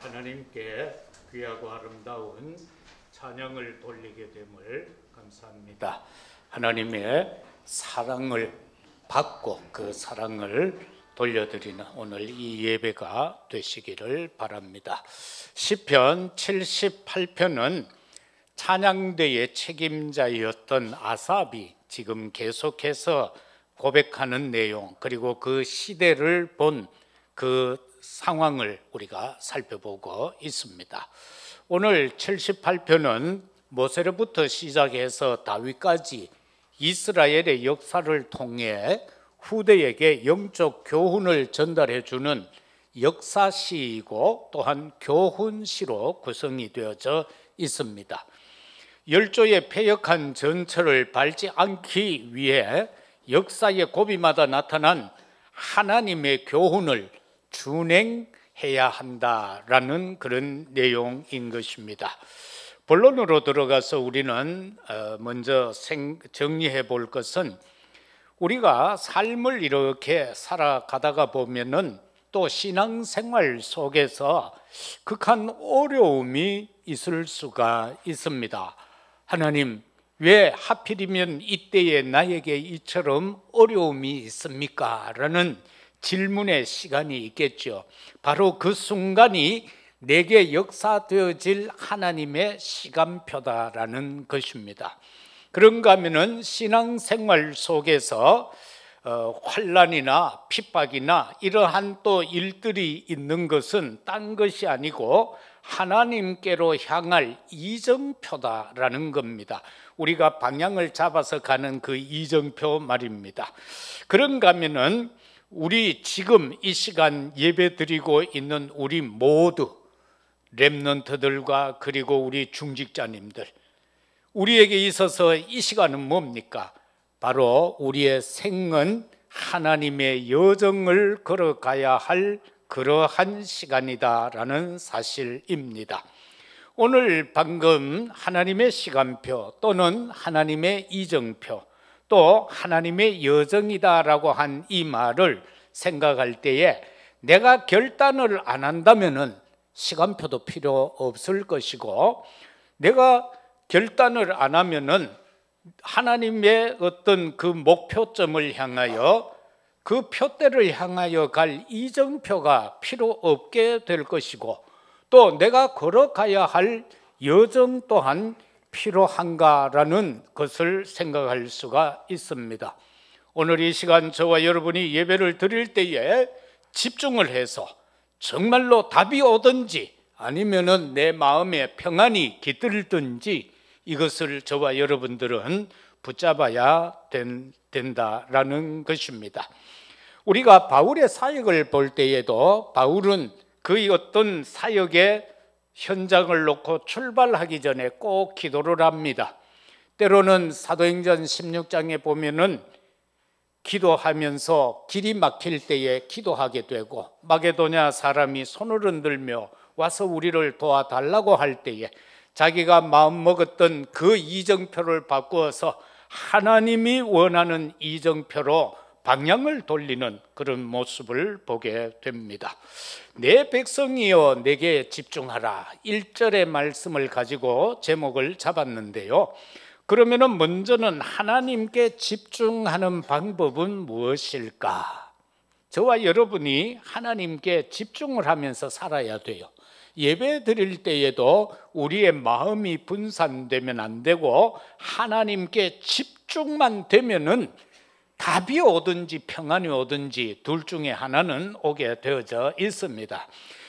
하나님께 귀하고 아름다운 찬양을 돌리게 됨을 감사합니다. 하나님의 사랑을 받고 그 사랑을 돌려드리는 오늘 이 예배가 되시기를 바랍니다. 시편 78편은 찬양대의 책임자였던 아삽이 지금 계속해서 고백하는 내용, 그리고 그 시대를 본 그 상황을 우리가 살펴보고 있습니다. 오늘 78편은 모세로부터 시작해서 다윗까지 이스라엘의 역사를 통해 후대에게 영적 교훈을 전달해 주는 역사시이고 또한 교훈시로 구성이 되어져 있습니다. 열조의 패역한 전철을 밟지 않기 위해 역사의 고비마다 나타난 하나님의 교훈을 준행해야 한다라는 그런 내용인 것입니다. 본론으로 들어가서 우리는 먼저 정리해 볼 것은, 우리가 삶을 이렇게 살아가다가 보면은 또 신앙생활 속에서 극한 어려움이 있을 수가 있습니다. 하나님, 왜 하필이면 이때에 나에게 이처럼 어려움이 있습니까? 라는 질문의 시간이 있겠죠. 바로 그 순간이 내게 역사되어질 하나님의 시간표다라는 것입니다. 그런가 하면은 신앙생활 속에서 환난이나 핍박이나 이러한 또 일들이 있는 것은 딴 것이 아니고 하나님께로 향할 이정표다라는 겁니다. 우리가 방향을 잡아서 가는 그 이정표 말입니다. 그런가 하면은 우리 지금 이 시간 예배 드리고 있는 우리 모두 렘넌트들과 그리고 우리 중직자님들, 우리에게 있어서 이 시간은 뭡니까? 바로 우리의 생은 하나님의 여정을 걸어가야 할 그러한 시간이다라는 사실입니다. 오늘 방금 하나님의 시간표 또는 하나님의 이정표 또 하나님의 여정이다라고 한 이 말을 생각할 때에 내가 결단을 안 한다면은 시간표도 필요 없을 것이고, 내가 결단을 안 하면은 하나님의 어떤 그 목표점을 향하여 그 표대를 향하여 갈 이정표가 필요 없게 될 것이고, 또 내가 걸어가야 할 여정 또한 필요한가라는 것을 생각할 수가 있습니다. 오늘 이 시간 저와 여러분이 예배를 드릴 때에 집중을 해서 정말로 답이 오든지 아니면은 내 마음에 평안이 깃들든지 이것을 저와 여러분들은 붙잡아야 된다라는 것입니다. 우리가 바울의 사역을 볼 때에도 바울은 그 어떤 사역의 현장을 놓고 출발하기 전에 꼭 기도를 합니다. 때로는 사도행전 16장에 보면은 기도하면서 길이 막힐 때에 기도하게 되고, 마게도냐 사람이 손을 흔들며 와서 우리를 도와달라고 할 때에 자기가 마음먹었던 그 이정표를 바꾸어서 하나님이 원하는 이정표로 방향을 돌리는 그런 모습을 보게 됩니다. 내 백성이여 내게 집중하라, 1절의 말씀을 가지고 제목을 잡았는데요. 그러면은 먼저는 하나님께 집중하는 방법은 무엇일까? 저와 여러분이 하나님께 집중을 하면서 살아야 돼요. 예배 드릴 때에도 우리의 마음이 분산되면 안 되고 하나님께 집중만 되면은 답이 오든지 평안이 오든지 둘 중에 하나는 오게 되어져 있습니다.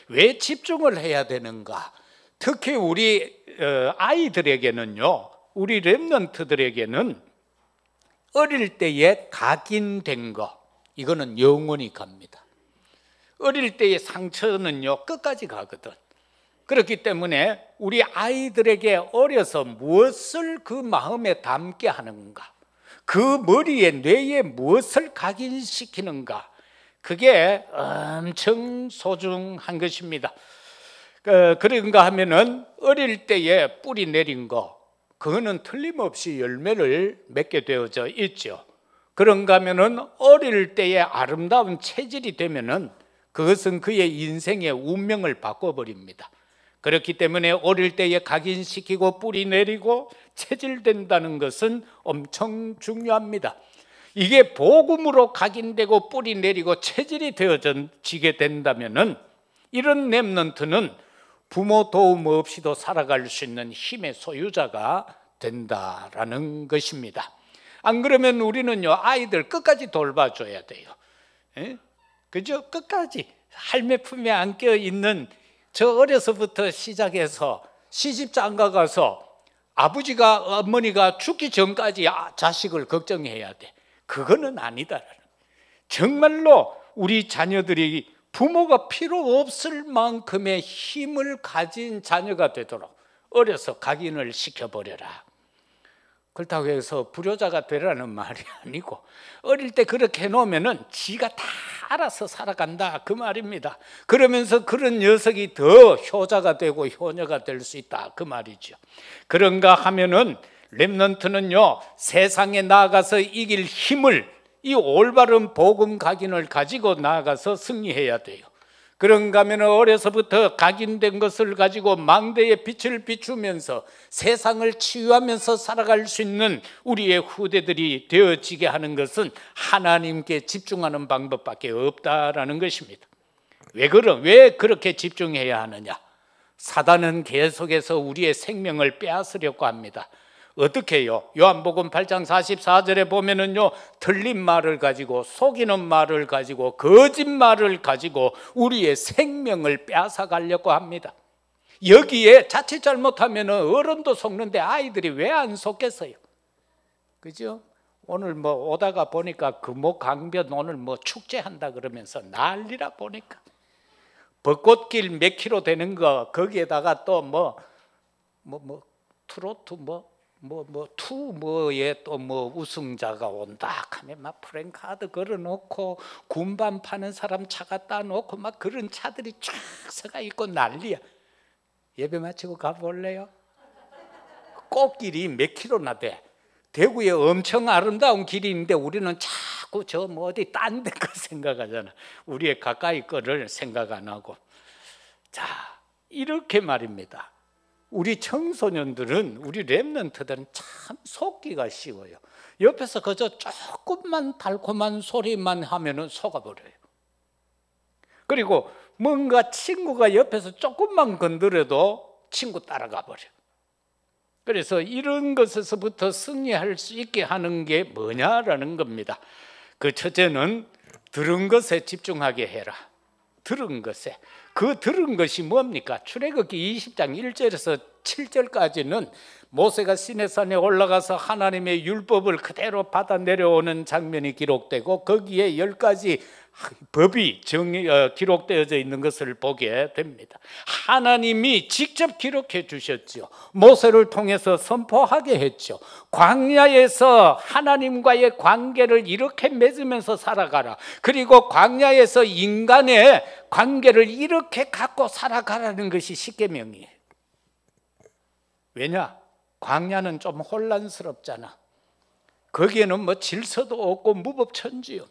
왜 집중을 해야 되는가? 특히 우리 아이들에게는요, 우리 렘넌트들에게는 어릴 때에 각인된 거, 이거는 영원히 갑니다. 어릴 때의 상처는요 끝까지 가거든. 그렇기 때문에 우리 아이들에게 어려서 무엇을 그 마음에 담게 하는가, 그 머리에 뇌에 무엇을 각인시키는가, 그게 엄청 소중한 것입니다. 그런가 하면은 어릴 때에 뿌리 내린 거, 그거는 틀림없이 열매를 맺게 되어져 있죠. 그런가 하면은 어릴 때에 아름다운 체질이 되면은 그것은 그의 인생의 운명을 바꿔버립니다. 그렇기 때문에 어릴 때에 각인시키고 뿌리 내리고 체질된다는 것은 엄청 중요합니다. 이게 복음으로 각인되고 뿌리 내리고 체질이 되어지게 된다면은 이런 렘넌트는 부모 도움 없이도 살아갈 수 있는 힘의 소유자가 된다라는 것입니다. 안 그러면 우리는요, 아이들 끝까지 돌봐줘야 돼요. 그죠? 끝까지 할매 품에 안겨 있는 저 어려서부터 시작해서 시집장가 가서 아버지가 어머니가 죽기 전까지 자식을 걱정해야 돼. 그거는 아니다. 정말로 우리 자녀들이 부모가 필요 없을 만큼의 힘을 가진 자녀가 되도록 어려서 각인을 시켜버려라. 그렇다고 해서 불효자가 되라는 말이 아니고 어릴 때 그렇게 해놓으면 지가 다 알아서 살아간다 그 말입니다. 그러면서 그런 녀석이 더 효자가 되고 효녀가 될 수 있다 그 말이죠. 그런가 하면은 렘넌트는요, 세상에 나아가서 이길 힘을 이 올바른 복음 각인을 가지고 나아가서 승리해야 돼요. 그런가 하면 어려서부터 각인된 것을 가지고 망대의 빛을 비추면서 세상을 치유하면서 살아갈 수 있는 우리의 후대들이 되어지게 하는 것은 하나님께 집중하는 방법밖에 없다라는 것입니다. 왜 그렇게 집중해야 하느냐? 사단은 계속해서 우리의 생명을 빼앗으려고 합니다. 어떻게 해요? 요한복음 8장 44절에 보면은요, 틀린 말을 가지고 속이는 말을 가지고 거짓말을 가지고 우리의 생명을 빼앗아 가려고 합니다. 여기에 자칫 잘못하면 어른도 속는데 아이들이 왜 안 속겠어요? 그죠? 오늘 뭐 오다가 보니까 금옥강변 오늘 뭐 축제한다 그러면서 난리라 보니까 벚꽃길 몇 킬로 되는 거 거기에다가 또 트로트 투뭐에 또 뭐 우승자가 온다 하면 막 프랭카드 걸어놓고 군밤 파는 사람 차 갖다 놓고 막 그런 차들이 쫙 서가 있고 난리야. 예배 마치고 가볼래요? 꽃길이 몇 킬로나 돼. 대구에 엄청 아름다운 길이 있는데 우리는 자꾸 저 어디 딴 데 거 생각하잖아. 우리의 가까이 거를 생각 안 하고. 자, 이렇게 말입니다. 우리 청소년들은, 우리 렘넌트들은 참 속기가 쉬워요. 옆에서 그저 조금만 달콤한 소리만 하면은 속아버려요. 그리고 뭔가 친구가 옆에서 조금만 건드려도 친구 따라가 버려. 그래서 이런 것에서부터 승리할 수 있게 하는 게 뭐냐라는 겁니다. 그 첫째는 들은 것에 집중하게 해라. 들은 것에. 그 들은 것이 뭡니까? 출애굽기 20장 1절에서 7절까지는 모세가 시내산에 올라가서 하나님의 율법을 그대로 받아 내려오는 장면이 기록되고 거기에 10가지 법이 기록되어져 있는 것을 보게 됩니다. 하나님이 직접 기록해 주셨죠. 모세를 통해서 선포하게 했죠. 광야에서 하나님과의 관계를 이렇게 맺으면서 살아가라. 그리고 광야에서 인간의 관계를 이렇게 갖고 살아가라는 것이 십계명이에요. 왜냐? 광야는 좀 혼란스럽잖아. 거기에는 뭐 질서도 없고 무법천지요.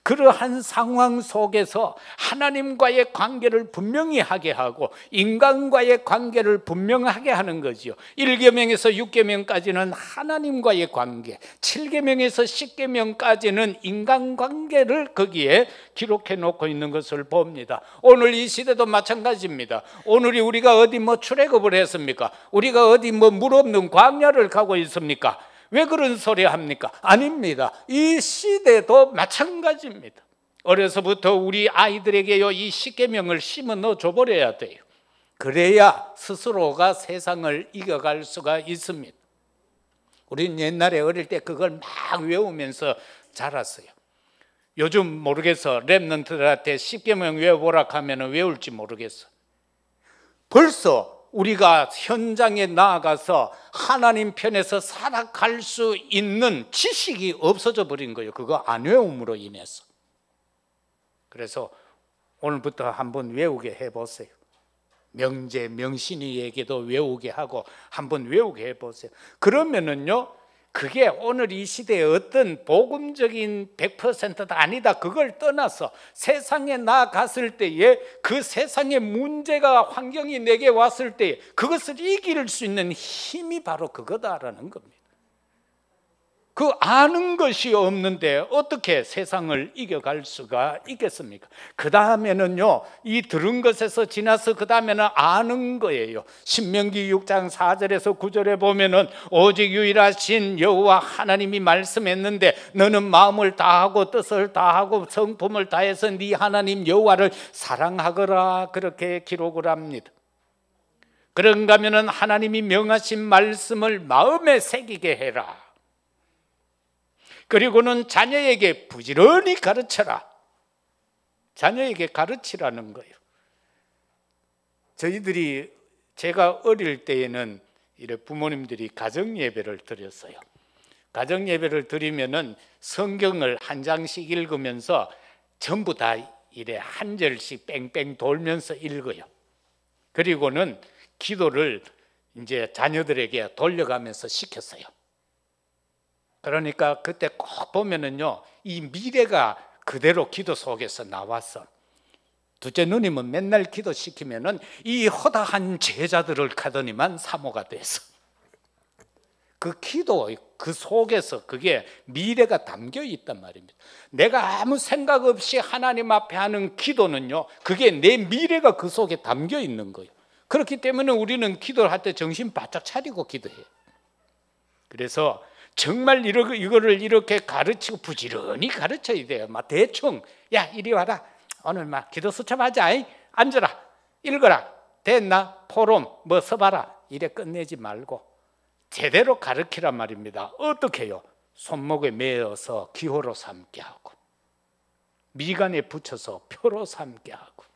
그러한 상황 속에서 하나님과의 관계를 분명히 하게 하고 인간과의 관계를 분명하게 하는 거지요. 1계명에서 6계명까지는 하나님과의 관계, 7계명에서 10계명까지는 인간관계를 거기에 기록해 놓고 있는 것을 봅니다. 오늘 이 시대도 마찬가지입니다. 오늘이 우리가 어디 출애굽을 했습니까? 우리가 어디 물 없는 광야를 가고 있습니까? 왜 그런 소리 합니까? 아닙니다. 이 시대도 마찬가지입니다. 어려서부터 우리 아이들에게요, 이 십계명을 심어 넣어 줘버려야 돼요. 그래야 스스로가 세상을 이겨갈 수가 있습니다. 우리는 옛날에 어릴 때 그걸 막 외우면서 자랐어요. 요즘 모르겠어. 렘넌트들한테 십계명 외워보라 하면 외울지 모르겠어. 벌써 우리가 현장에 나아가서 하나님 편에서 살아갈 수 있는 지식이 없어져 버린 거예요. 그거 안 외움으로 인해서. 그래서 오늘부터 한번 외우게 해보세요. 명제, 명신이에게도 외우게 하고 한번 외우게 해보세요. 그러면은요, 그게 오늘 이 시대에 어떤 복음적인 100%다 아니다 그걸 떠나서 세상에 나아갔을 때에 그 세상의 문제가 환경이 내게 왔을 때 그것을 이길 수 있는 힘이 바로 그거다라는 겁니다. 그 아는 것이 없는데 어떻게 세상을 이겨갈 수가 있겠습니까? 그 다음에는요, 이 들은 것에서 지나서 그 다음에는 아는 거예요. 신명기 6장 4절에서 9절에 보면은 오직 유일하신 여호와 하나님이 말씀했는데 너는 마음을 다하고 뜻을 다하고 성품을 다해서 네 하나님 여호와를 사랑하거라, 그렇게 기록을 합니다. 그런가 하면은 하나님이 명하신 말씀을 마음에 새기게 해라. 그리고는 자녀에게 부지런히 가르쳐라. 자녀에게 가르치라는 거예요. 저희들이 제가 어릴 때에는 이래 부모님들이 가정 예배를 드렸어요. 가정 예배를 드리면은 성경을 한 장씩 읽으면서 전부 다 이래 한 절씩 뺑뺑 돌면서 읽어요. 그리고는 기도를 이제 자녀들에게 돌려가면서 시켰어요. 그러니까 그때 꼭 보면은요, 이 미래가 그대로 기도 속에서 나왔어. 둘째 누님은 맨날 기도시키면은 이 허다한 제자들을 가더니만 사모가 돼서 그 기도 그 속에서 그게 미래가 담겨 있단 말입니다. 내가 아무 생각 없이 하나님 앞에 하는 기도는요, 그게 내 미래가 그 속에 담겨 있는 거예요. 그렇기 때문에 우리는 기도를 할 때 정신 바짝 차리고 기도해요. 그래서 정말 이거를 이렇게 가르치고 부지런히 가르쳐야 돼요. 막 대충 야 이리 와라, 오늘 막 기도 수첩하자, 앉아라, 읽어라, 됐나, 포럼 뭐 써봐라, 이래 끝내지 말고 제대로 가르치란 말입니다. 어떻게 해요? 손목에 매어서 기호로 삼게 하고 미간에 붙여서 표로 삼게 하고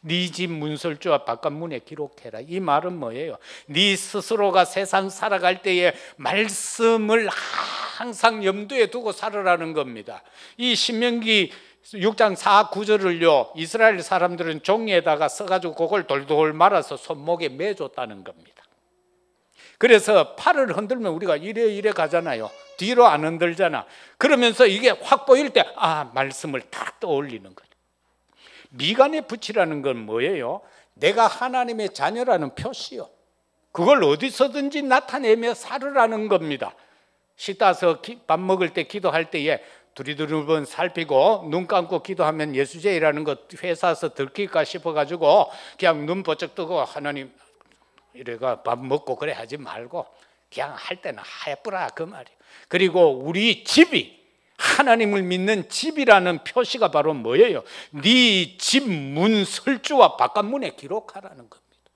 네 집 문설주와 바깥문에 기록해라. 이 말은 뭐예요? 네 스스로가 세상 살아갈 때에 말씀을 항상 염두에 두고 살아라는 겁니다. 이 신명기 6장 4, 9절을요 이스라엘 사람들은 종이에다가 써가지고 그걸 돌돌 말아서 손목에 매줬다는 겁니다. 그래서 팔을 흔들면 우리가 이래 가잖아요. 뒤로 안 흔들잖아. 그러면서 이게 확 보일 때 말씀을 탁 떠올리는 거예요. 미간에 붙이라는 건 뭐예요? 내가 하나님의 자녀라는 표시요. 그걸 어디서든지 나타내며 살으라는 겁니다. 식당에서 밥 먹을 때 기도할 때에 두리두리번 살피고 눈 감고 기도하면 예수제이라는 것 회사에서 들킬까 싶어가지고 그냥 눈 번쩍 뜨고 하나님 이래가 밥 먹고 그래 하지 말고 그냥 할 때는 하얗뿌라 그 말이에요. 그리고 우리 집이 하나님을 믿는 집이라는 표시가 바로 뭐예요? 네 집 문 설주와 바깥문에 기록하라는 겁니다.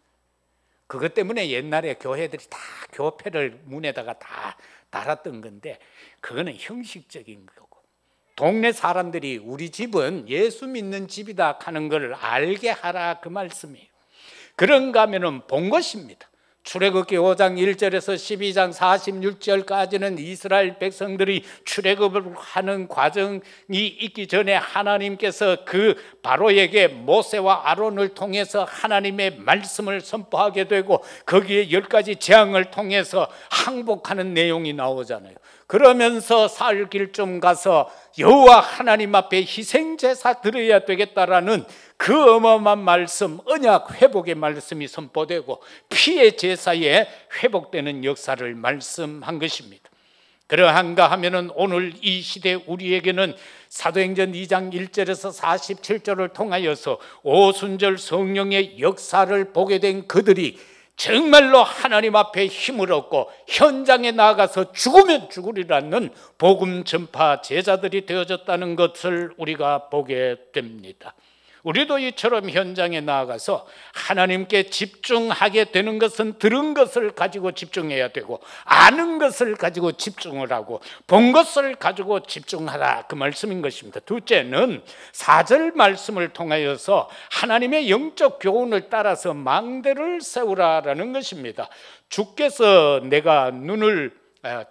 그것 때문에 옛날에 교회들이 다 교패를 문에다가 다 달았던 건데 그거는 형식적인 거고, 동네 사람들이 우리 집은 예수 믿는 집이다 하는 걸 알게 하라 그 말씀이에요. 그런가 하면은 본 것입니다. 출애굽기 5장 1절에서 12장 46절까지는 이스라엘 백성들이 출애굽을 하는 과정이 있기 전에 하나님께서 그 바로에게 모세와 아론을 통해서 하나님의 말씀을 선포하게 되고 거기에 10가지 재앙을 통해서 항복하는 내용이 나오잖아요. 그러면서 사흘 길쯤 가서 여호와 하나님 앞에 희생제사 드려야 되겠다라는 그 어마어마한 말씀, 언약 회복의 말씀이 선포되고 피의 제사에 회복되는 역사를 말씀한 것입니다. 그러한가 하면은 오늘 이 시대 우리에게는 사도행전 2장 1절에서 47절을 통하여서 오순절 성령의 역사를 보게 된 그들이 정말로 하나님 앞에 힘을 얻고 현장에 나가서 죽으면 죽으리라는 복음 전파 제자들이 되어졌다는 것을 우리가 보게 됩니다. 우리도 이처럼 현장에 나아가서 하나님께 집중하게 되는 것은 들은 것을 가지고 집중해야 되고 아는 것을 가지고 집중을 하고 본 것을 가지고 집중하라 그 말씀인 것입니다. 둘째는 4절 말씀을 통하여서 하나님의 영적 교훈을 따라서 망대를 세우라라는 것입니다. 주께서 내가 눈을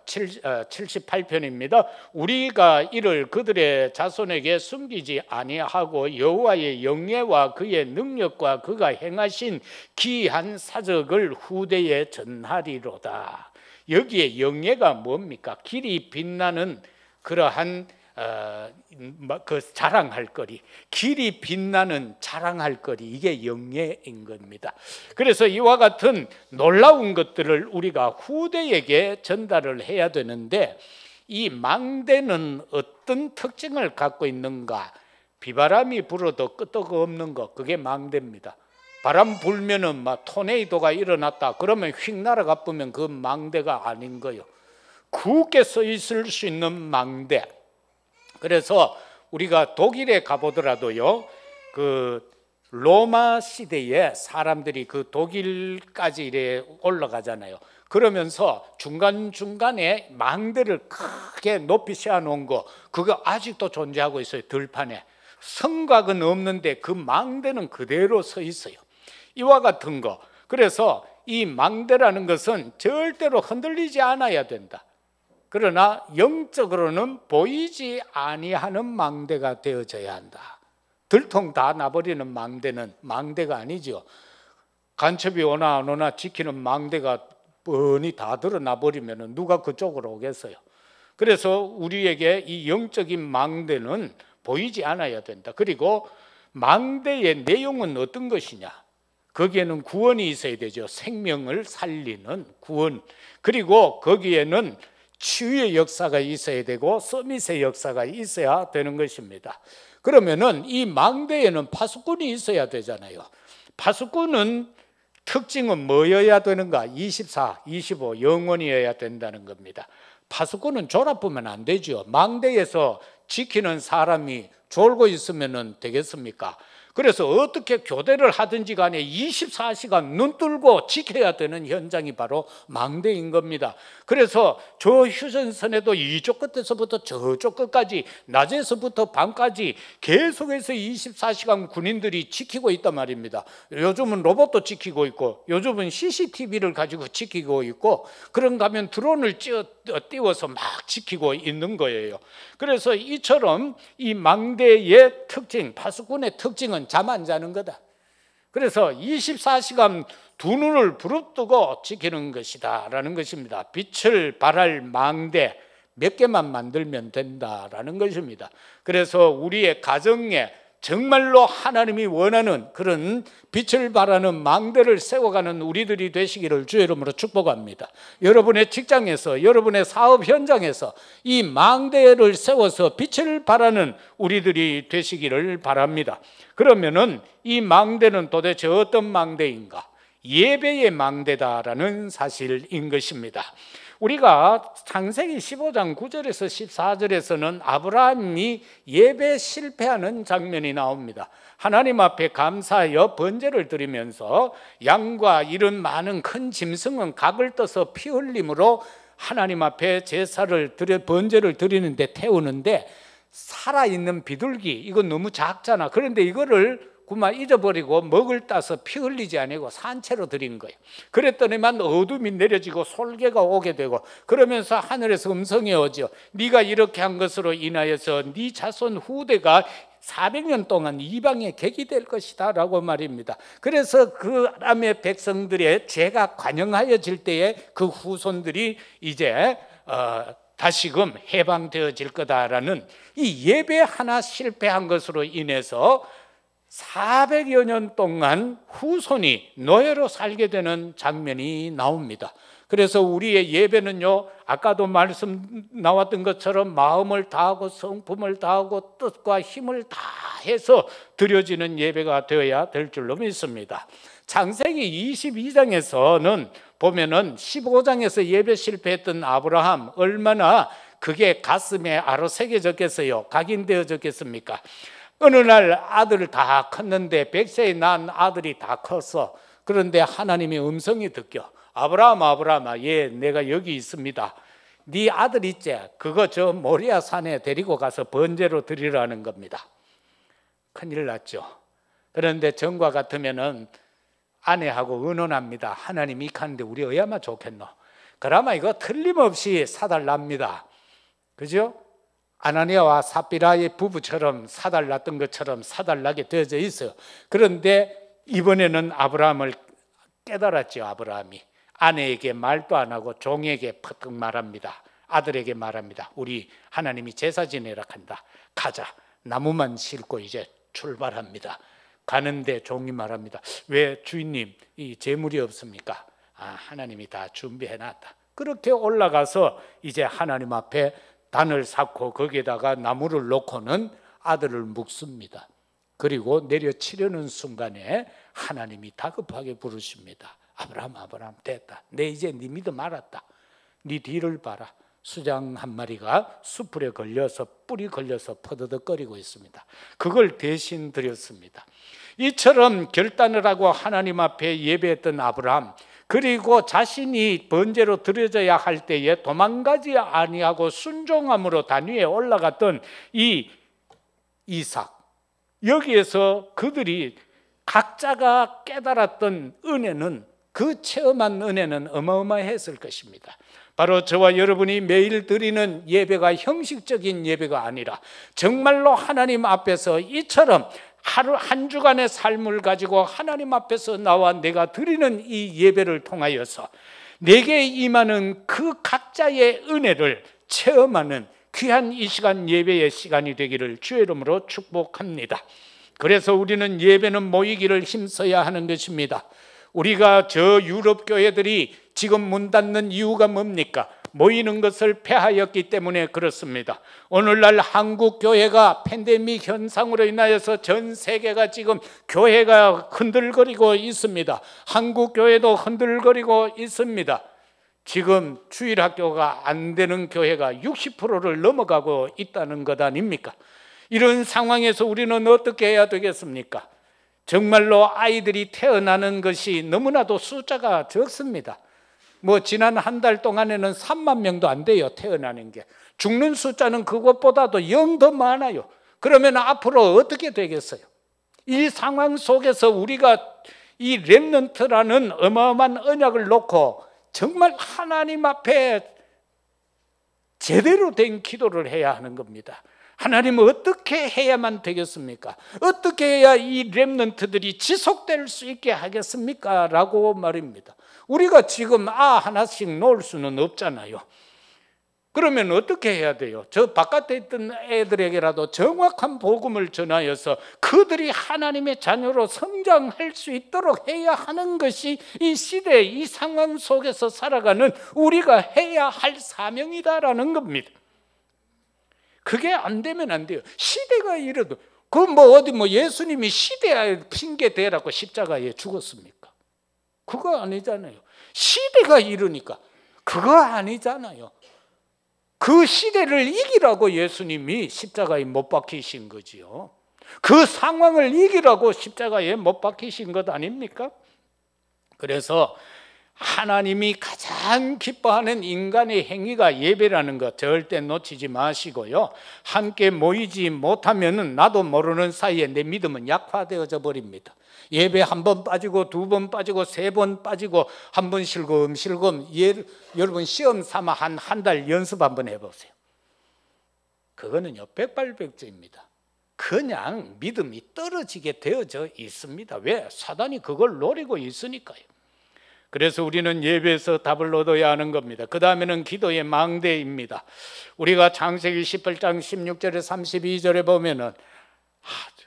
78편입니다. 우리가 이를 그들의 자손에게 숨기지 아니하고 여호와의 영예와 그의 능력과 그가 행하신 기이한 사적을 후대에 전하리로다. 여기에 영예가 뭡니까? 길이 빛나는 그러한 그 자랑할 거리, 길이 빛나는 자랑할 거리, 이게 영예인 겁니다. 그래서 이와 같은 놀라운 것들을 우리가 후대에게 전달을 해야 되는데, 이 망대는 어떤 특징을 갖고 있는가? 비바람이 불어도 끄떡없는 것, 그게 망대입니다. 바람 불면은 막 토네이도가 일어났다 그러면 휙 날아가 보면 그 망대가 아닌 거예요. 굳게 서 있을 수 있는 망대. 그래서 우리가 독일에 가보더라도요, 그 로마 시대에 사람들이 그 독일까지 이래 올라가잖아요. 그러면서 중간중간에 망대를 크게 높이 세워놓은 거, 그거 아직도 존재하고 있어요. 들판에 성곽은 없는데 그 망대는 그대로 서 있어요. 이와 같은 거. 그래서 이 망대라는 것은 절대로 흔들리지 않아야 된다. 그러나 영적으로는 보이지 아니하는 망대가 되어져야 한다. 들통 다 나버리는 망대는 망대가 아니죠. 간첩이 오나 안 오나 지키는 망대가 뻔히 다 드러나 버리면 누가 그쪽으로 오겠어요. 그래서 우리에게 이 영적인 망대는 보이지 않아야 된다. 그리고 망대의 내용은 어떤 것이냐? 거기에는 구원이 있어야 되죠. 생명을 살리는 구원. 그리고 거기에는 치유의 역사가 있어야 되고 서밋의 역사가 있어야 되는 것입니다. 그러면은 이 망대에는 파수꾼이 있어야 되잖아요. 파수꾼은 특징은 뭐여야 되는가? 24, 25 영원이어야 된다는 겁니다. 파수꾼은 졸아보면 안 되죠. 망대에서 지키는 사람이 졸고 있으면 되겠습니까? 그래서 어떻게 교대를 하든지 간에 24시간 눈 뜨고 지켜야 되는 현장이 바로 망대인 겁니다. 그래서 저 휴전선에도 이쪽 끝에서부터 저쪽 끝까지 낮에서부터 밤까지 계속해서 24시간 군인들이 지키고 있단 말입니다. 요즘은 로봇도 지키고 있고 요즘은 CCTV를 가지고 지키고 있고 그런가 하면 드론을 띄워서 막 지키고 있는 거예요. 그래서 이처럼 이 망대의 특징, 파수꾼의 특징은 잠 안 자는 거다. 그래서 24시간 두 눈을 부릅뜨고 지키는 것이다 라는 것입니다. 빛을 발할 망대 몇 개만 만들면 된다라는 것입니다. 그래서 우리의 가정에 정말로 하나님이 원하는 그런 빛을 발하는 망대를 세워가는 우리들이 되시기를 주의 이름으로 축복합니다. 여러분의 직장에서, 여러분의 사업 현장에서 이 망대를 세워서 빛을 발하는 우리들이 되시기를 바랍니다. 그러면은 이 망대는 도대체 어떤 망대인가? 예배의 망대다라는 사실인 것입니다. 우리가 창세기 15장 9절에서 14절에서는 아브라함이 예배 실패하는 장면이 나옵니다. 하나님 앞에 감사하여 번제를 드리면서 양과 이런 많은 큰 짐승은 각을 떠서 피 흘림으로 하나님 앞에 제사를 드려 번제를 드리는데 태우는데 살아있는 비둘기 이건 너무 작잖아. 그런데 이거를 그만 잊어버리고 먹을 따서 피 흘리지 아니고 산채로 드린 거예요. 그랬더니만 어둠이 내려지고 솔개가 오게 되고 그러면서 하늘에서 음성이 오죠. 네가 이렇게 한 것으로 인하여서 네 자손 후대가 400년 동안 이방의 객이 될 것이다 라고 말입니다. 그래서 그 아람의 백성들의 죄가 관영하여질 때에 그 후손들이 이제 다시금 해방되어질 거다라는 이 예배 하나 실패한 것으로 인해서 400여 년 동안 후손이 노예로 살게 되는 장면이 나옵니다. 그래서 우리의 예배는요, 아까도 말씀 나왔던 것처럼 마음을 다하고 성품을 다하고 뜻과 힘을 다해서 드려지는 예배가 되어야 될 줄로 믿습니다. 창세기 22장에서는 보면은 15장에서 예배 실패했던 아브라함 얼마나 그게 가슴에 아로 새겨졌겠어요? 각인되어졌겠습니까? 어느 날 아들을 다 컸는데 100세에 낳은 아들이 다 컸어. 그런데 하나님의 음성이 듣겨. 아브라함아, 예, 내가 여기 있습니다. 네 아들 있지? 그거 저 모리아 산에 데리고 가서 번제로 드리라는 겁니다. 큰일 났죠. 그런데 전과 같으면은 아내하고 의논합니다. 하나님 이 칸인데 우리 어야만 좋겠노? 그러면 이거 틀림없이 사달랍니다. 그죠? 아나니아와 삽비라의 부부처럼 사달랐던 것처럼 사달라게 되어져 있어요. 그런데 이번에는 아브라함을 깨달았죠. 아내에게 말도 안 하고 종에게 퍼뜩 말합니다. 아들에게 말합니다. 우리 하나님이 제사 지내라 한다. 가자. 나무만 싣고 이제 출발합니다. 가는데 종이 말합니다. 왜 주인님 이 재물이 없습니까? 하나님이 다 준비해놨다. 그렇게 올라가서 이제 하나님 앞에 단을 쌓고 거기에다가 나무를 놓고는 아들을 묵습니다. 그리고 내려치려는 순간에 하나님이 다급하게 부르십니다. 아브라함 아브라함 됐다. 내 이제 네 믿음 알았다. 네 뒤를 봐라. 수장 한 마리가 숯불에 걸려서 뿔이 걸려서 퍼드덕거리고 있습니다. 그걸 대신 드렸습니다. 이처럼 결단을 하고 하나님 앞에 예배했던 아브라함, 그리고 자신이 번제로 드려져야 할 때에 도망가지 아니하고 순종함으로 단 위에 올라갔던 이 이삭, 여기에서 그들이 각자가 깨달았던 은혜는, 그 체험한 은혜는 어마어마했을 것입니다. 바로 저와 여러분이 매일 드리는 예배가 형식적인 예배가 아니라 정말로 하나님 앞에서 이처럼 하루 한 주간의 삶을 가지고 하나님 앞에서 나와 내가 드리는 이 예배를 통하여서 내게 임하는 그 각자의 은혜를 체험하는 귀한 이 시간, 예배의 시간이 되기를 주의 이름으로 축복합니다. 그래서 우리는 예배는 모이기를 힘써야 하는 것입니다. 우리가 저 유럽 교회들이 지금 문 닫는 이유가 뭡니까? 모이는 것을 폐하였기 때문에 그렇습니다. 오늘날 한국 교회가 팬데믹 현상으로 인하여서 전 세계가 지금 교회가 흔들거리고 있습니다. 한국 교회도 흔들거리고 있습니다. 지금 주일학교가 안 되는 교회가 60%를 넘어가고 있다는 것 아닙니까? 이런 상황에서 우리는 어떻게 해야 되겠습니까? 정말로 아이들이 태어나는 것이 너무나도 숫자가 적습니다. 지난 한 달 동안에는 3만 명도 안 돼요. 태어나는 게. 죽는 숫자는 그것보다도 0 더 많아요. 그러면 앞으로 어떻게 되겠어요? 이 상황 속에서 우리가 이 렘넌트라는 어마어마한 언약을 놓고 정말 하나님 앞에 제대로 된 기도를 해야 하는 겁니다. 하나님은 어떻게 해야만 되겠습니까? 어떻게 해야 이 렘넌트들이 지속될 수 있게 하겠습니까? 라고 말입니다. 우리가 지금 하나씩 놓을 수는 없잖아요. 그러면 어떻게 해야 돼요? 저 바깥에 있던 애들에게라도 정확한 복음을 전하여서 그들이 하나님의 자녀로 성장할 수 있도록 해야 하는 것이 이 시대, 이 상황 속에서 살아가는 우리가 해야 할 사명이다라는 겁니다. 그게 안 되면 안 돼요. 시대가 이래도 예수님이 시대에 핑계 대라고 십자가에 죽었습니까? 그거 아니잖아요. 시대가 이러니까 그거 아니잖아요. 그 시대를 이기라고 예수님이 십자가에 못 박히신 거지요. 그 상황을 이기라고 십자가에 못 박히신 것 아닙니까? 그래서 하나님이 가장 기뻐하는 인간의 행위가 예배라는 것 절대 놓치지 마시고요. 함께 모이지 못하면 나도 모르는 사이에 내 믿음은 약화되어져 버립니다. 예배 한 번 빠지고 2번 빠지고 3번 빠지고 한 번 실검 여러분 시험 삼아 한 달 연습 한번 해보세요. 그거는요 백발백중입니다. 그냥 믿음이 떨어지게 되어져 있습니다. 왜? 사단이 그걸 노리고 있으니까요. 그래서 우리는 예배에서 답을 얻어야 하는 겁니다. 그 다음에는 기도의 망대입니다. 우리가 창세기 18장 16절에 32절에 보면은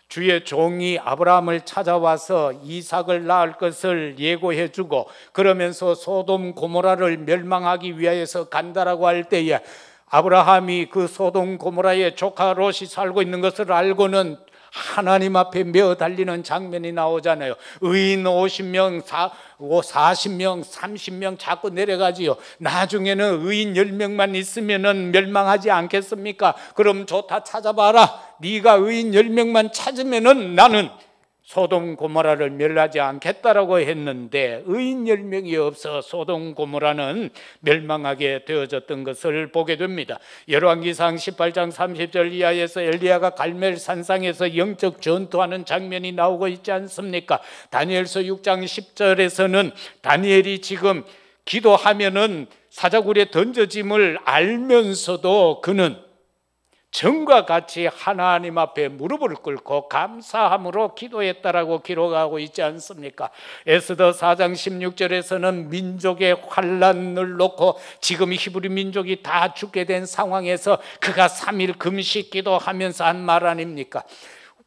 주의 종이 아브라함을 찾아와서 이삭을 낳을 것을 예고해 주고 그러면서 소돔 고모라를 멸망하기 위하여서 간다라고 할 때에 아브라함이 그 소돔 고모라의 조카 롯이 살고 있는 것을 알고는 하나님 앞에 메어 달리는 장면이 나오잖아요. 의인 50명, 40명, 30명 자꾸 내려가지요. 나중에는 의인 10명만 있으면 멸망하지 않겠습니까? 그럼 좋다, 찾아봐라. 네가 의인 10명만 찾으면 나는 소돔 고모라를 멸하지 않겠다라고 했는데 의인 10명이 없어 소돔 고모라는 멸망하게 되어졌던 것을 보게 됩니다. 열왕기상 18장 30절 이하에서 엘리야가 갈멜 산상에서 영적 전투하는 장면이 나오고 있지 않습니까? 다니엘서 6장 10절에서는 다니엘이 지금 기도하면은 사자굴에 던져짐을 알면서도 그는 전과 같이 하나님 앞에 무릎을 꿇고 감사함으로 기도했다라고 기록하고 있지 않습니까? 에스더 4장 16절에서는 민족의 환난을 놓고 지금 히브리 민족이 다 죽게 된 상황에서 그가 3일 금식 기도하면서 한 말 아닙니까?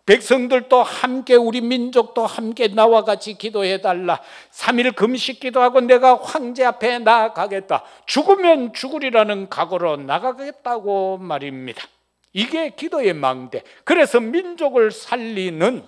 백성들도 함께, 우리 민족도 함께 나와 같이 기도해달라. 3일 금식 기도하고 내가 황제 앞에 나아가겠다. 죽으면 죽으리라는 각오로 나가겠다고 말입니다. 이게 기도의 망대. 그래서 민족을 살리는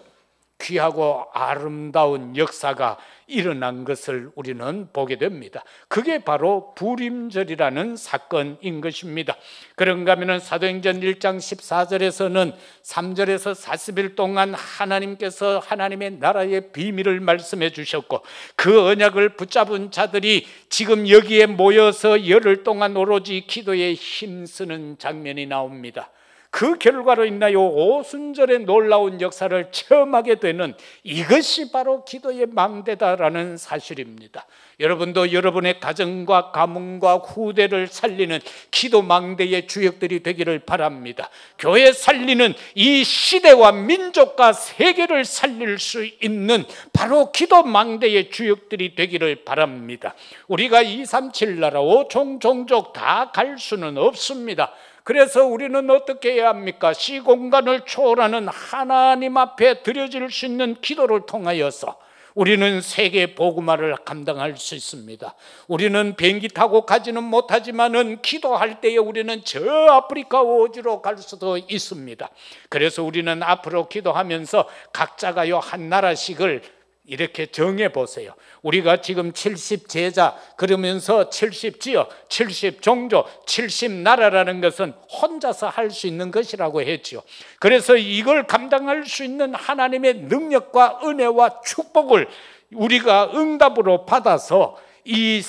귀하고 아름다운 역사가 일어난 것을 우리는 보게 됩니다. 그게 바로 부림절이라는 사건인 것입니다. 그런가 하면 사도행전 1장 14절에서는 3절에서 40일 동안 하나님께서 하나님의 나라의 비밀을 말씀해 주셨고 그 언약을 붙잡은 자들이 지금 여기에 모여서 열흘 동안 오로지 기도에 힘쓰는 장면이 나옵니다. 그 결과로 인하여 오순절의 놀라운 역사를 체험하게 되는 이것이 바로 기도의 망대다라는 사실입니다. 여러분도 여러분의 가정과 가문과 후대를 살리는 기도 망대의 주역들이 되기를 바랍니다. 교회 살리는 이 시대와 민족과 세계를 살릴 수 있는 바로 기도 망대의 주역들이 되기를 바랍니다. 우리가 237 나라 5종 종족 다 갈 수는 없습니다. 그래서 우리는 어떻게 해야 합니까? 시공간을 초월하는 하나님 앞에 드려질 수 있는 기도를 통하여서 우리는 세계 복음화를 감당할 수 있습니다. 우리는 비행기 타고 가지는 못하지만은 기도할 때에 우리는 저 아프리카 오지로 갈 수도 있습니다. 그래서 우리는 앞으로 기도하면서 각자가요 한 나라씩을 이렇게 정해 보세요. 우리가 지금 70제자 그러면서 70지역, 70종족, 70나라라는 것은 혼자서 할 수 있는 것이라고 했죠. 그래서 이걸 감당할 수 있는 하나님의 능력과 은혜와 축복을 우리가 응답으로 받아서 이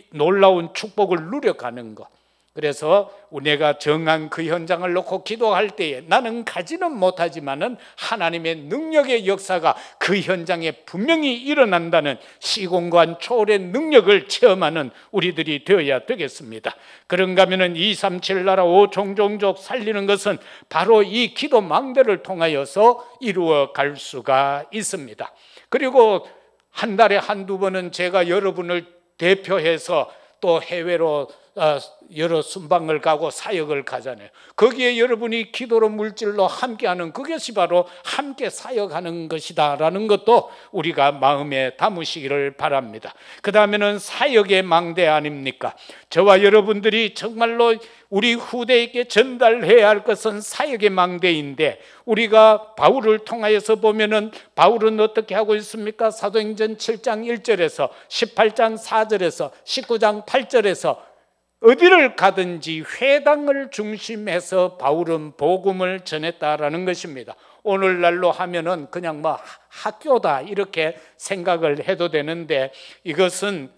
놀라운 축복을 누려가는 것. 그래서 내가 정한 그 현장을 놓고 기도할 때에 나는 가지는 못하지만은 하나님의 능력의 역사가 그 현장에 분명히 일어난다는 시공간 초월의 능력을 체험하는 우리들이 되어야 되겠습니다. 그런가 하면은 237 나라 5종 종족 살리는 것은 바로 이 기도 망대를 통하여서 이루어 갈 수가 있습니다. 그리고 한 달에 한두 번은 제가 여러분을 대표해서 또 해외로 여러 순방을 가고 사역을 가잖아요. 거기에 여러분이 기도로 물질로 함께하는 그것이 바로 함께 사역하는 것이다라는 것도 우리가 마음에 담으시기를 바랍니다. 그 다음에는 사역의 망대 아닙니까? 저와 여러분들이 정말로 우리 후대에게 전달해야 할 것은 사역의 망대인데 우리가 바울을 통하여서 보면은 바울은 어떻게 하고 있습니까? 사도행전 7장 1절에서 18장 4절에서 19장 8절에서 어디를 가든지 회당을 중심해서 바울은 복음을 전했다라는 것입니다. 오늘날로 하면은 그냥 뭐 학교다 이렇게 생각을 해도 되는데 이것은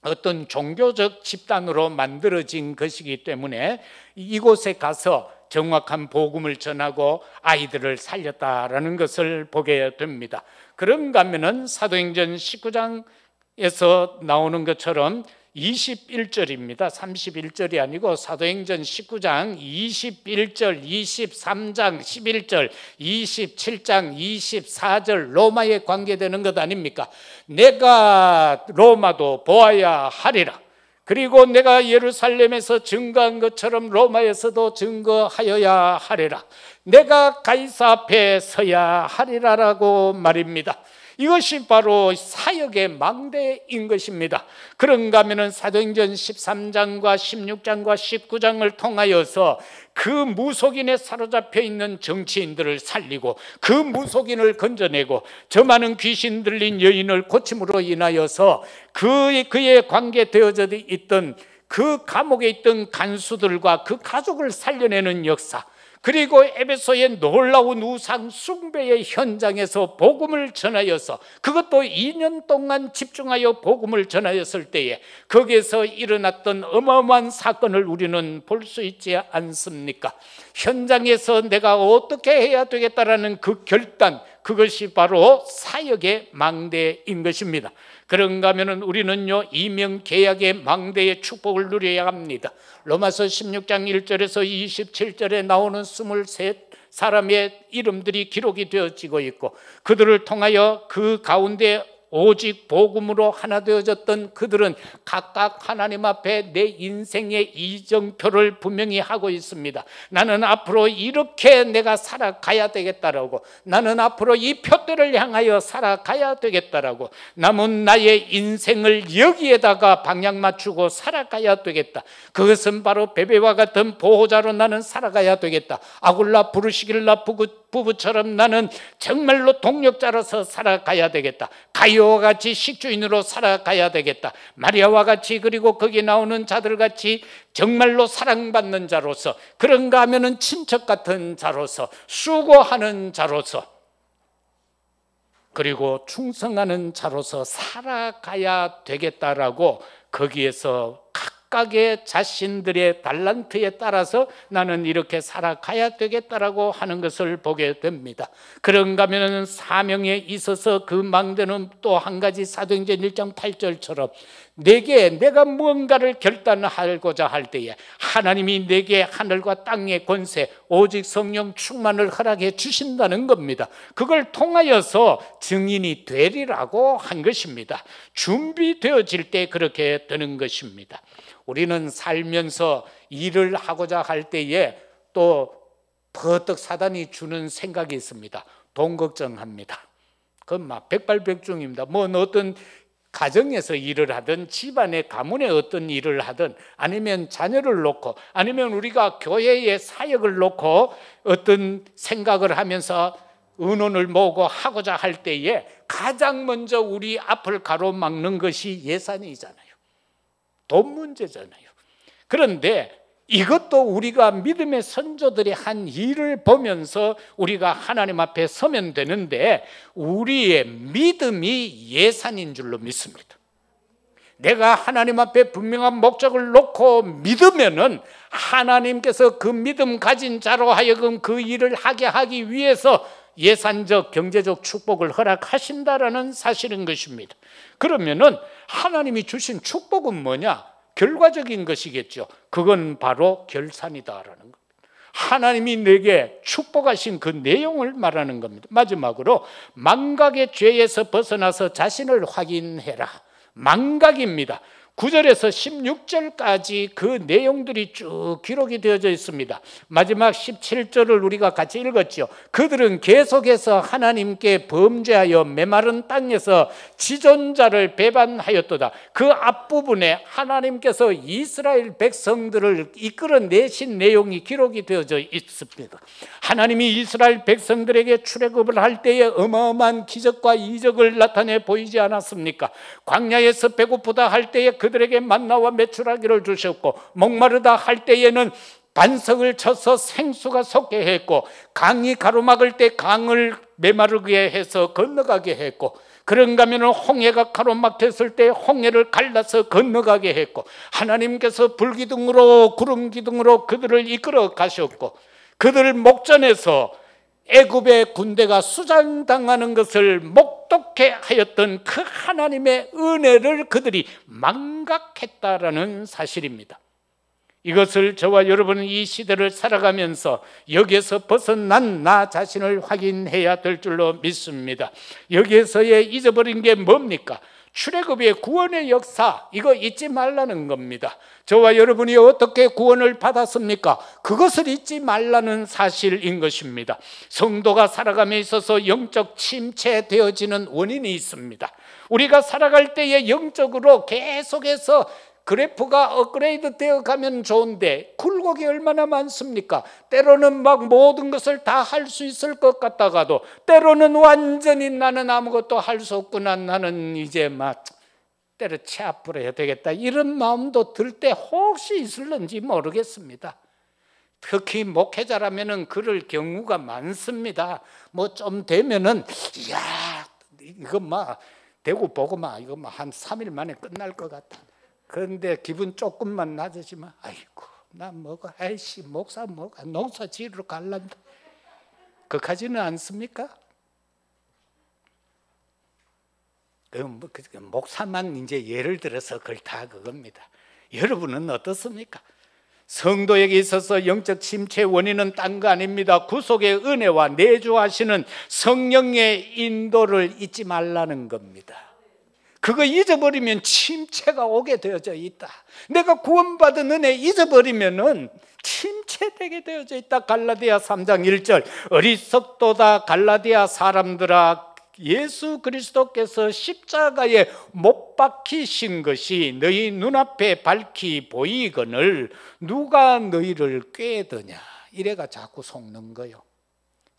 어떤 종교적 집단으로 만들어진 것이기 때문에 이곳에 가서 정확한 복음을 전하고 아이들을 살렸다라는 것을 보게 됩니다. 그런가 하면은 사도행전 19장에서 나오는 것처럼 21절입니다. 31절이 아니고 사도행전 19장 21절, 23장 11절, 27장 24절 로마에 관계되는 것 아닙니까? 내가 로마도 보아야 하리라. 그리고 내가 예루살렘에서 증거한 것처럼 로마에서도 증거하여야 하리라. 내가 가이사 앞에 서야 하리라라고 말입니다. 이것이 바로 사역의 망대인 것입니다. 그런가 하면 사도행전 13장과 16장과 19장을 통하여서 그 무속인에 사로잡혀 있는 정치인들을 살리고 그 무속인을 건져내고 저 많은 귀신 들린 여인을 고침으로 인하여서 그에 관계되어져 있던 그 감옥에 있던 간수들과 그 가족을 살려내는 역사, 그리고 에베소의 놀라운 우상 숭배의 현장에서 복음을 전하여서 그것도 2년 동안 집중하여 복음을 전하였을 때에 거기에서 일어났던 어마어마한 사건을 우리는 볼 수 있지 않습니까? 현장에서 내가 어떻게 해야 되겠다라는 그 결단, 그것이 바로 사역의 망대인 것입니다. 그런가 하면 우리는요, 이명 계약의 망대의 축복을 누려야 합니다. 로마서 16장 1절에서 27절에 나오는 23사람의 이름들이 기록이 되어지고 있고, 그들을 통하여 그 가운데 오직 복음으로 하나 되어졌던 그들은 각각 하나님 앞에 내 인생의 이정표를 분명히 하고 있습니다. 나는 앞으로 이렇게 내가 살아가야 되겠다라고, 나는 앞으로 이 표대를 향하여 살아가야 되겠다라고, 남은 나의 인생을 여기에다가 방향 맞추고 살아가야 되겠다. 그것은 바로 베베와 같은 보호자로 나는 살아가야 되겠다. 아굴라 부르시길라 부부처럼 나는 정말로 동력자로서 살아가야 되겠다. 가요와 같이 식주인으로 살아가야 되겠다. 마리아와 같이, 그리고 거기 나오는 자들 같이 정말로 사랑받는 자로서, 그런가 하면은 친척 같은 자로서, 수고하는 자로서, 그리고 충성하는 자로서 살아가야 되겠다라고, 거기에서 각각의 자신들의 달란트에 따라서 나는 이렇게 살아가야 되겠다라고 하는 것을 보게 됩니다. 그런가 하면 사명에 있어서 그 망대는 또 한 가지, 사도행전 1장 8절처럼 내가 무언가를 결단하고자 할 때에 하나님이 내게 하늘과 땅의 권세, 오직 성령 충만을 허락해 주신다는 겁니다. 그걸 통하여서 증인이 되리라고 한 것입니다. 준비되어질 때 그렇게 되는 것입니다. 우리는 살면서 일을 하고자 할 때에 또 버뜩 사단이 주는 생각이 있습니다. 돈 걱정합니다. 그건 막 백발백중입니다. 뭐 어떤 가정에서 일을 하든, 집안의 가문의 어떤 일을 하든, 아니면 자녀를 놓고, 아니면 우리가 교회의 사역을 놓고 어떤 생각을 하면서 의논을 모으고 하고자 할 때에 가장 먼저 우리 앞을 가로막는 것이 예산이잖아요. 돈 문제잖아요. 그런데 이것도 우리가 믿음의 선조들이 한 일을 보면서 우리가 하나님 앞에 서면 되는데, 우리의 믿음이 예산인 줄로 믿습니다. 내가 하나님 앞에 분명한 목적을 놓고 믿으면은 하나님께서 그 믿음 가진 자로 하여금 그 일을 하게 하기 위해서 예산적, 경제적 축복을 허락하신다라는 사실인 것입니다. 그러면은 하나님이 주신 축복은 뭐냐? 결과적인 것이겠죠. 그건 바로 결산이다라는 겁니다. 하나님이 내게 축복하신 그 내용을 말하는 겁니다. 마지막으로 망각의 죄에서 벗어나서 자신을 확인해라. 망각입니다. 9절에서 16절까지 그 내용들이 쭉 기록이 되어져 있습니다. 마지막 17절을 우리가 같이 읽었죠. 그들은 계속해서 하나님께 범죄하여 메마른 땅에서 지존자를 배반하였도다. 그 앞부분에 하나님께서 이스라엘 백성들을 이끌어내신 내용이 기록이 되어져 있습니다. 하나님이 이스라엘 백성들에게 출애굽을 할 때에 어마어마한 기적과 이적을 나타내 보이지 않았습니까? 광야에서 배고프다 할 때에 그들에게 만나와 메추라기를 주셨고, 목마르다 할 때에는 반석을 쳐서 생수가 솟게 했고, 강이 가로막을 때 강을 메마르게 해서 건너가게 했고, 그런가 하면 홍해가 가로막혔을 때 홍해를 갈라서 건너가게 했고, 하나님께서 불기둥으로 구름기둥으로 그들을 이끌어 가셨고, 그들 목전에서 애굽의 군대가 수장당하는 것을 목독해 하였던 그 하나님의 은혜를 그들이 망각했다라는 사실입니다. 이것을 저와 여러분은 이 시대를 살아가면서 여기에서 벗어난 나 자신을 확인해야 될 줄로 믿습니다. 여기에서의 잊어버린 게 뭡니까? 출애굽의 구원의 역사, 이거 잊지 말라는 겁니다. 저와 여러분이 어떻게 구원을 받았습니까? 그것을 잊지 말라는 사실인 것입니다. 성도가 살아감에 있어서 영적 침체되어지는 원인이 있습니다. 우리가 살아갈 때에 영적으로 계속해서 그래프가 업그레이드 되어 가면 좋은데 굴곡이 얼마나 많습니까? 때로는 막 모든 것을 다 할 수 있을 것 같다가도, 때로는 완전히 나는 아무것도 할 수 없구나, 나는 이제 막 때려쳐 버려야 되겠다, 이런 마음도 들 때 혹시 있을는지 모르겠습니다. 특히 목회자라면은 그럴 경우가 많습니다. 뭐 좀 되면은 이야 이거 막 대구 보고 막 이거 막 한 3일 만에 끝날 것 같아. 그런데 기분 조금만 낮아지면 아이고 나 뭐가, 아이씨 목사 뭐가 농사 지으러 갈란다, 그까지는 않습니까? 목사만 이제 예를 들어서 그렇다 그겁니다. 여러분은 어떻습니까? 성도에게 있어서 영적 침체의 원인은 딴 거 아닙니다. 구속의 은혜와 내주하시는 성령의 인도를 잊지 말라는 겁니다. 그거 잊어버리면 침체가 오게 되어져 있다. 내가 구원받은 은혜 잊어버리면은 침체되게 되어져 있다. 갈라디아 3장 1절 어리석도다 갈라디아 사람들아 예수 그리스도께서 십자가에 못 박히신 것이 너희 눈앞에 밝히 보이거늘 누가 너희를 꾀드냐 이래가 자꾸 속는 거요.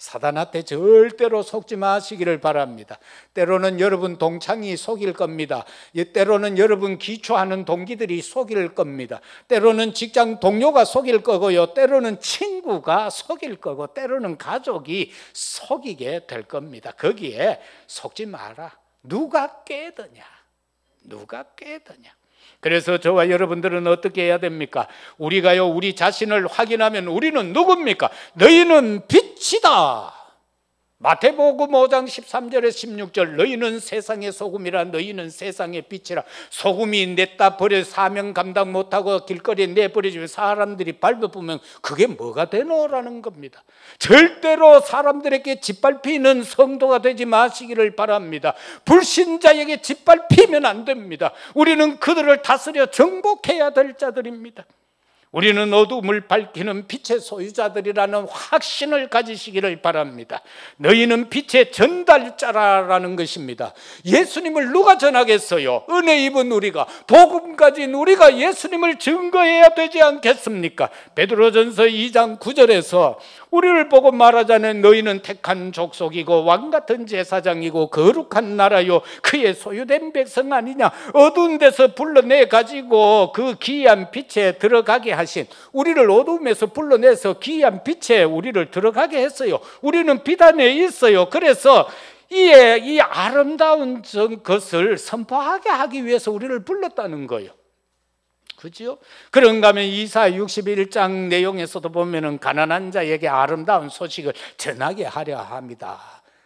사단한테 절대로 속지 마시기를 바랍니다. 때로는 여러분 동창이 속일 겁니다. 때로는 여러분 기초하는 동기들이 속일 겁니다. 때로는 직장 동료가 속일 거고요. 때로는 친구가 속일 거고 때로는 가족이 속이게 될 겁니다. 거기에 속지 마라. 누가 깨드냐? 누가 깨드냐? 그래서 저와 여러분들은 어떻게 해야 됩니까? 우리가요 우리 자신을 확인하면 우리는 누굽니까? 너희는 빛이다. 마태복음 5장 13절에 16절 너희는 세상의 소금이라 너희는 세상의 빛이라. 소금이 냈다 버려 사명 감당 못하고 길거리에 내버려지면 사람들이 밟아보면 그게 뭐가 되노라는 겁니다. 절대로 사람들에게 짓밟히는 성도가 되지 마시기를 바랍니다. 불신자에게 짓밟히면 안 됩니다. 우리는 그들을 다스려 정복해야 될 자들입니다. 우리는 어둠을 밝히는 빛의 소유자들이라는 확신을 가지시기를 바랍니다. 너희는 빛의 전달자라는 것입니다. 예수님을 누가 전하겠어요? 은혜 입은 우리가, 복음 가진 우리가 예수님을 증거해야 되지 않겠습니까? 베드로전서 2장 9절에서 우리를 보고 말하자면 너희는 택한 족속이고 왕같은 제사장이고 거룩한 나라요 그의 소유된 백성 아니냐. 어두운 데서 불러내 가지고 그 기이한 빛에 들어가게 하신 우리를 어둠에서 불러내서 기이한 빛에 우리를 들어가게 했어요. 우리는 빛 안에 있어요. 그래서 이 아름다운 것을 선포하게 하기 위해서 우리를 불렀다는 거예요. 그죠? 그런가 하면 이사 61장 내용에서도 보면은 가난한 자에게 아름다운 소식을 전하게 하려 합니다.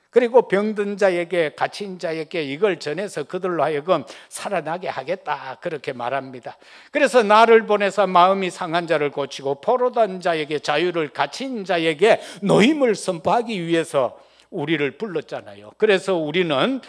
그리고 병든 자에게 갇힌 자에게 이걸 전해서 그들로 하여금 살아나게 하겠다 그렇게 말합니다. 그래서 나를 보내서 마음이 상한 자를 고치고 포로된 자에게 자유를 갇힌 자에게 노임을 선포하기 위해서 우리를 불렀잖아요. 그래서 우리는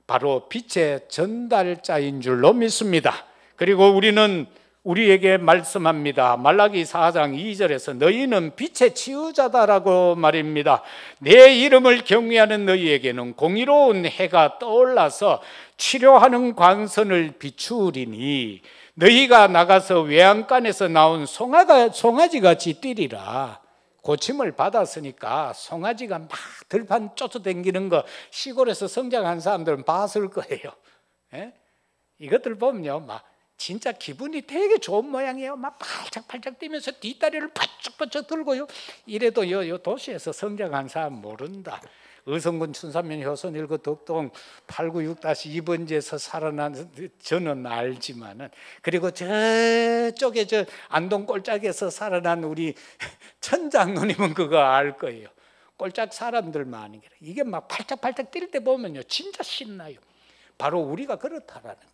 바로 빛의 전달자인 줄로 믿습니다. 그리고 우리는 우리에게 말씀합니다. 말라기 4장 2절에서 너희는 빛의 치유자다라고 말입니다. 내 이름을 경외하는 너희에게는 공의로운 해가 떠올라서 치료하는 광선을 비추리니 너희가 나가서 외양간에서 나온 송아지같이 뛰리라. 고침을 받았으니까 송아지가 막 들판 쫓아다니는 거 시골에서 성장한 사람들은 봤을 거예요. 예? 이것들 보면요 막 진짜 기분이 되게 좋은 모양이에요. 막 팔짝팔짝 뛰면서 뒷다리를 바짝바짝 들고요. 이래도 요 도시에서 성장한 사람 모른다. 의성군 춘삼면 효선 1구 덕동 896-2번지에서 살아난 저는 알지만은 그리고 저쪽에 저 안동 꼴짝에서 살아난 우리 천장누님은 그거 알 거예요. 꼴짝 사람들만 아니라 이게 막 팔짝팔짝 뛸 때 보면요 진짜 신나요. 바로 우리가 그렇다라는 거예요.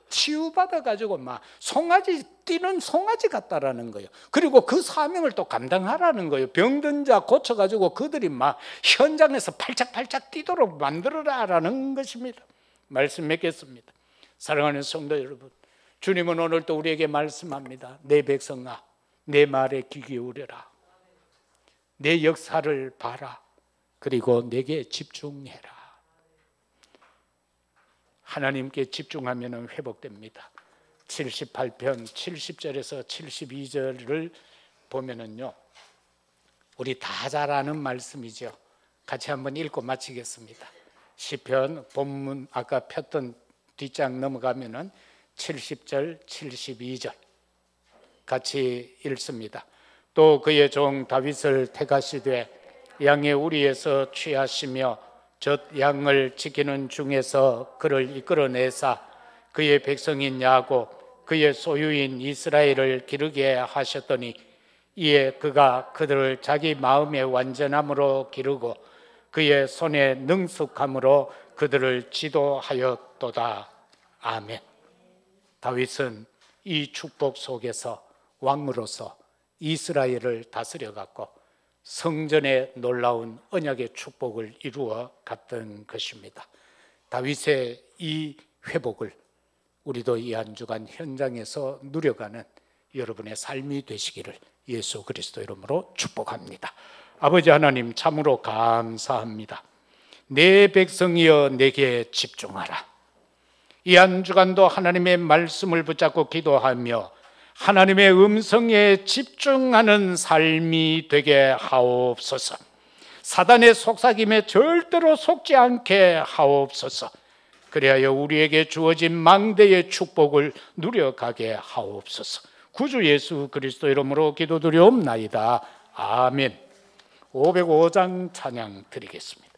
치유받아가지고 막 송아지 뛰는 송아지 같다라는 거예요. 그리고 그 사명을 또 감당하라는 거예요. 병든 자 고쳐가지고 그들이 막 현장에서 팔짝팔짝 뛰도록 만들어라라는 것입니다. 말씀 맺겠습니다. 사랑하는 성도 여러분, 주님은 오늘 또 우리에게 말씀합니다. 내 백성아, 내 말에 귀 기울여라. 내 역사를 봐라. 그리고 내게 집중해라. 하나님께 집중하면 회복됩니다. 78편 70절에서 72절을 보면은요, 우리 다 잘 아는 말씀이죠. 같이 한번 읽고 마치겠습니다. 시편 본문 아까 폈던 뒷장 넘어가면은 70절 72절 같이 읽습니다. 또 그의 종 다윗을 택하시되 양의 우리에서 취하시며 젖 양을 지키는 중에서 그를 이끌어내사 그의 백성인 야곱 그의 소유인 이스라엘을 기르게 하셨더니 이에 그가 그들을 자기 마음의 완전함으로 기르고 그의 손의 능숙함으로 그들을 지도하였도다. 아멘. 다윗은 이 축복 속에서 왕으로서 이스라엘을 다스려 갔고 성전의 놀라운 언약의 축복을 이루어 갔던 것입니다. 다윗의 이 회복을 우리도 이 한 주간 현장에서 누려가는 여러분의 삶이 되시기를 예수 그리스도 이름으로 축복합니다. 아버지 하나님, 참으로 감사합니다. 내 백성이여 내게 집중하라. 이 한 주간도 하나님의 말씀을 붙잡고 기도하며 하나님의 음성에 집중하는 삶이 되게 하옵소서. 사단의 속삭임에 절대로 속지 않게 하옵소서. 그리하여 우리에게 주어진 망대의 축복을 누려가게 하옵소서. 구주 예수 그리스도 이름으로 기도드리옵나이다. 아멘. 505장 찬양 드리겠습니다.